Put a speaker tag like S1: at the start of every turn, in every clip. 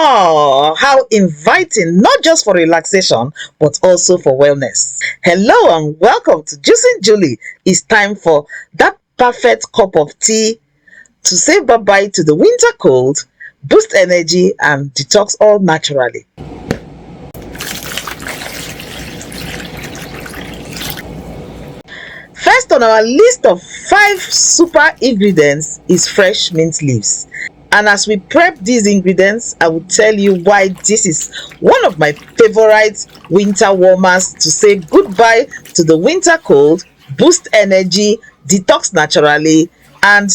S1: Oh, how inviting, not just for relaxation, but also for wellness. Hello and welcome to Juicing Julie. It's time for that perfect cup of tea to say bye-bye to the winter cold, boost energy, and detox all naturally. First on our list of 5 super ingredients is fresh mint leaves. And as we prep these ingredients, I will tell you why this is one of my favorite winter warmers to say goodbye to the winter cold, boost energy, detox naturally, and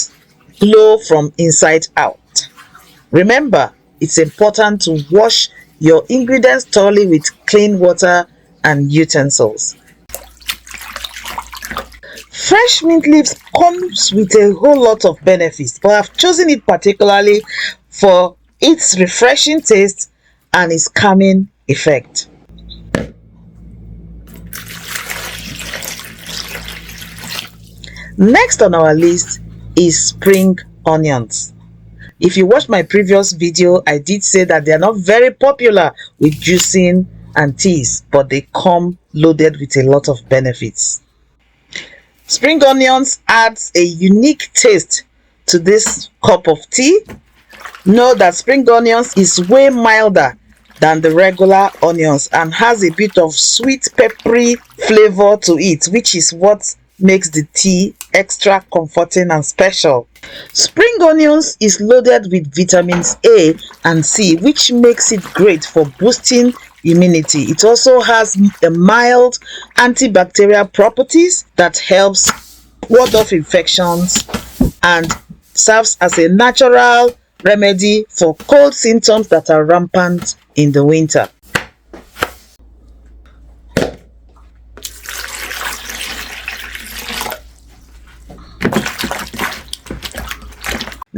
S1: glow from inside out. Remember, it's important to wash your ingredients thoroughly with clean water and utensils. Fresh mint leaves comes with a whole lot of benefits, but I've chosen it particularly for its refreshing taste and its calming effect. Next on our list is spring onions. If you watched my previous video, I did say that they are not very popular with juicing and teas, but they come loaded with a lot of benefits. Spring onions adds a unique taste to this cup of tea. Know that spring onions is way milder than the regular onions and has a bit of sweet peppery flavor to it, which is what makes the tea extra comforting and special. Spring onions is loaded with vitamins A and C, which makes it great for boosting immunity. It also has a mild antibacterial properties that helps ward off infections and serves as a natural remedy for cold symptoms that are rampant in the winter.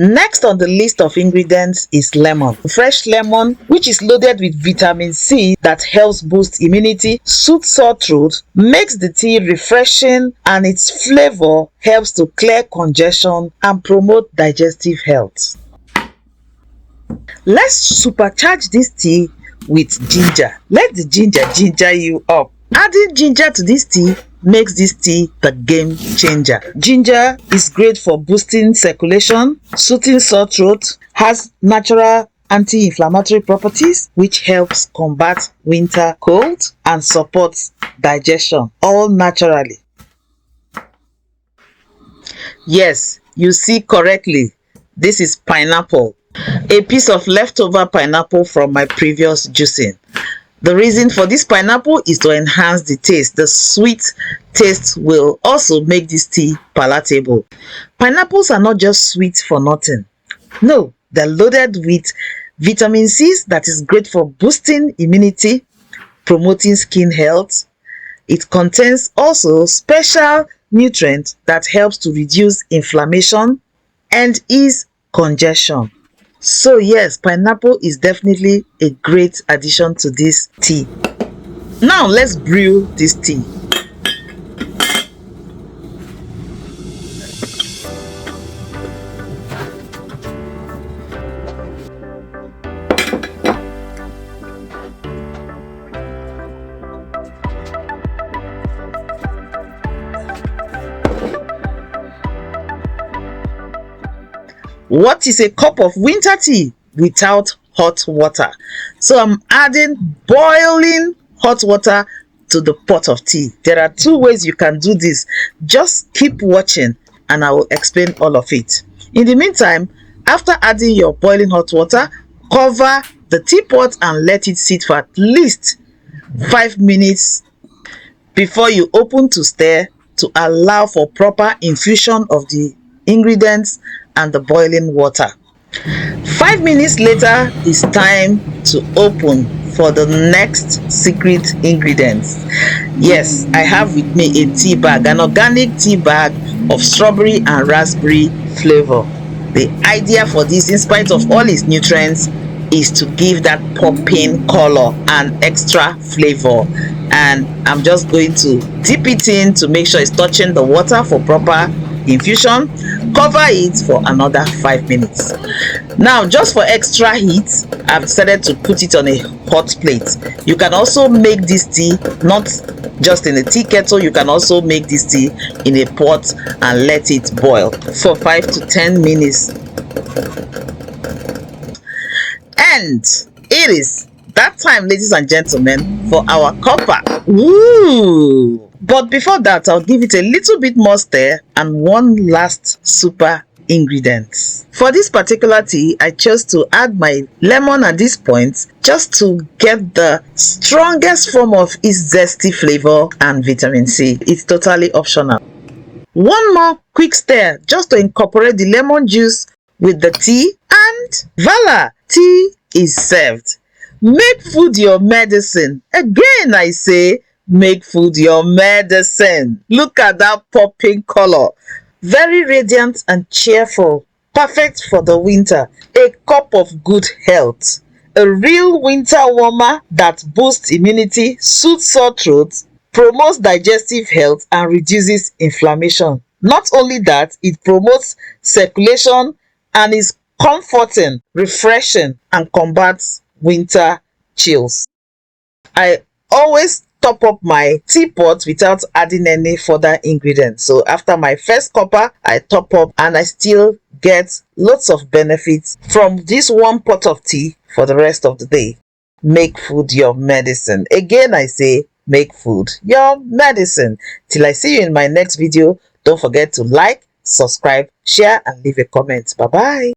S1: Next on the list of ingredients is lemon. Fresh lemon, which is loaded with vitamin C that helps boost immunity, soothe sore throat, makes the tea refreshing, and its flavor helps to clear congestion and promote digestive health. Let's supercharge this tea with ginger. Let the ginger you up. Adding ginger to this tea makes this tea the game changer. Ginger is great for boosting circulation, soothing sore throat, has natural anti-inflammatory properties which helps combat winter cold and supports digestion, all naturally. Yes, you see correctly, this is pineapple, a piece of leftover pineapple from my previous juicing. The reason for this pineapple is to enhance the taste. The sweet taste will also make this tea palatable. Pineapples are not just sweet for nothing. No, they're loaded with vitamin C that is great for boosting immunity, promoting skin health. It contains also special nutrients that helps to reduce inflammation and ease congestion. So yes, pineapple is definitely a great addition to this tea. Now let's brew this tea. What is a cup of winter tea without hot water? So I'm adding boiling hot water to the pot of tea. There are 2 ways you can do this. Just keep watching and I will explain all of it. In the meantime, after adding your boiling hot water, cover the teapot and let it sit for at least 5 minutes before you open to stir to allow for proper infusion of the ingredients and the boiling water. 5 minutes later, it's time to open for the next secret ingredients. Yes, I have with me a tea bag, an organic tea bag of strawberry and raspberry flavor. The idea for this, in spite of all its nutrients, is to give that popping color and extra flavor. And I'm just going to dip it in to make sure it's touching the water for proper infusion. Cover it for another 5 minutes. Now, just for extra heat, I've decided to put it on a hot plate. You can also make this tea not just in a tea kettle. You can also make this tea in a pot and let it boil for 5 to 10 minutes. And it is that time, ladies and gentlemen, for our copper. Woo! But before that, I'll give it a little bit more stir and one last super ingredient. For this particular tea, I chose to add my lemon at this point just to get the strongest form of its zesty flavor and vitamin C. It's totally optional. One more quick stir just to incorporate the lemon juice with the tea, and voila! Tea is served. Make food your medicine. Again, I say, make food your medicine. Look at that popping color. Very radiant and cheerful. Perfect for the winter. A cup of good health. A real winter warmer that boosts immunity, soothes sore throats, promotes digestive health, and reduces inflammation. Not only that, it promotes circulation and is comforting, refreshing, and combats winter chills. I always top up my teapot without adding any further ingredients. So after my first cuppa, I top up and I still get lots of benefits from this one pot of tea for the rest of the day. Make food your medicine. Again, I say, make food your medicine. Till I see you in my next video, don't forget to like, subscribe, share, and leave a comment. Bye bye.